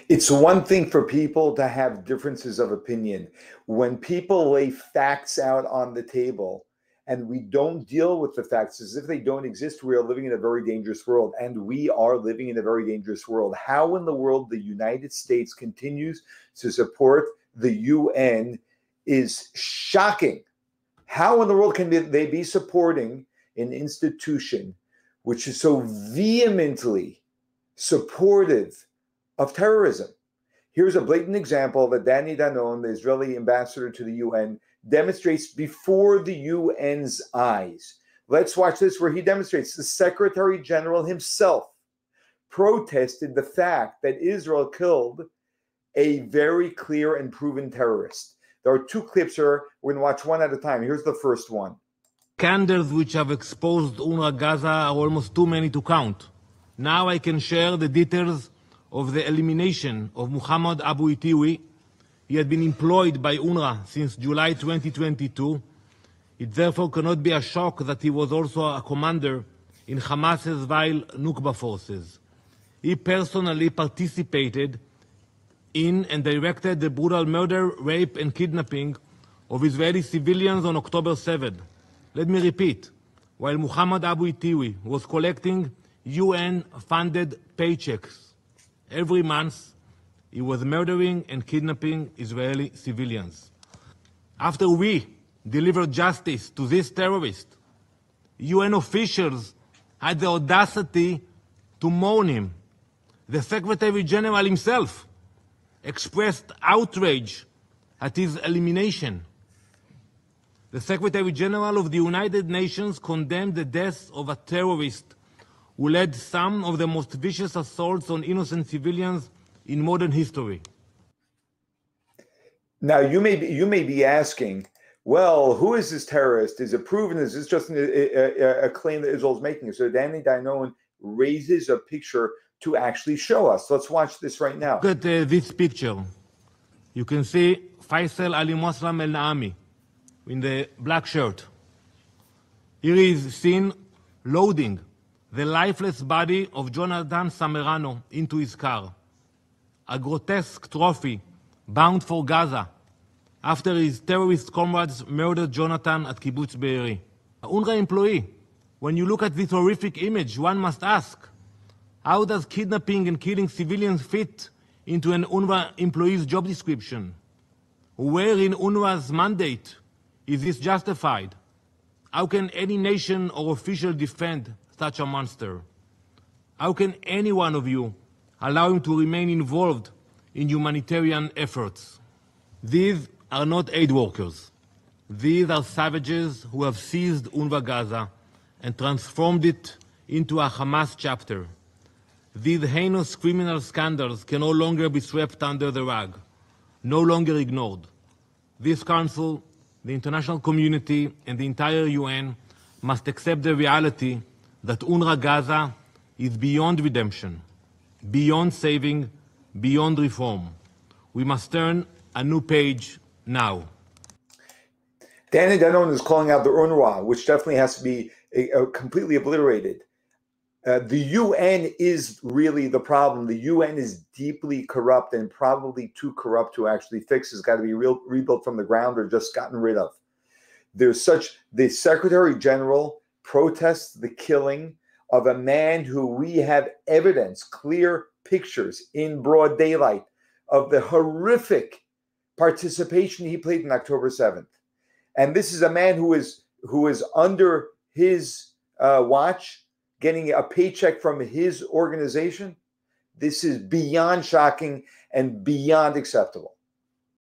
It's one thing for people to have differences of opinion. When people lay facts out on the table and we don't deal with the facts as if they don't exist, we are living in a very dangerous world. And we are living in a very dangerous world. How in the world the United States continues to support the UN is shocking. How in the world can they be supporting an institution which is so vehemently supportive of terrorism? Here's a blatant example that Danny Danon, the Israeli ambassador to the UN, demonstrates before the UN's eyes. Let's watch this, where he demonstrates the Secretary General himself protested the fact that Israel killed a very clear and proven terrorist. There are two clips here. We're going to watch one at a time. Here's the first one. Scandals which have exposed UNRWA Gaza are almost too many to count. Now I can share the details of the elimination of Muhammad Abu Itiwi. He had been employed by UNRWA since July 2022. It therefore cannot be a shock that he was also a commander in Hamas's vile Nukba forces. He personally participated in and directed the brutal murder, rape, and kidnapping of Israeli civilians on October 7. Let me repeat, while Muhammad Abu Itiwi was collecting UN-funded paychecks every month, he was murdering and kidnapping Israeli civilians. After we delivered justice to this terrorist, UN officials had the audacity to mourn him. The Secretary General himself expressed outrage at his elimination. The Secretary General of the United Nations condemned the death of a terrorist who led some of the most vicious assaults on innocent civilians in modern history. Now, you may be asking, well, who is this terrorist? Is it proven? Is this just a claim that Israel is making? So Danny Danon raises a picture to actually show us. Let's watch this right now. Look at this picture. You can see Faisal Ali Muslim El Naami in the black shirt. Here he is seen loading the lifeless body of Jonathan Samerano into his car, a grotesque trophy bound for Gaza after his terrorist comrades murdered Jonathan at Kibbutz Be'eri. An UNRWA employee, when you look at this horrific image, one must ask, how does kidnapping and killing civilians fit into an UNRWA employee's job description? Where in UNRWA's mandate is this justified? How can any nation or official defend such a monster? How can any one of you allow him to remain involved in humanitarian efforts? These are not aid workers. These are savages who have seized UNRWA Gaza and transformed it into a Hamas chapter. These heinous criminal scandals can no longer be swept under the rug, no longer ignored. This Council, the international community, and the entire UN must accept the reality that UNRWA Gaza is beyond redemption, beyond saving, beyond reform. We must turn a new page now. Danny Danon is calling out the UNRWA, which definitely has to be completely obliterated. The UN is really the problem. The UN is deeply corrupt and probably too corrupt to actually fix. It's got to be rebuilt from the ground or just gotten rid of. The Secretary General protests the killing of a man who we have evidence, clear pictures in broad daylight of the horrific participation he played in October 7th. And this is a man who is under his watch, getting a paycheck from his organization. This is beyond shocking and beyond acceptable.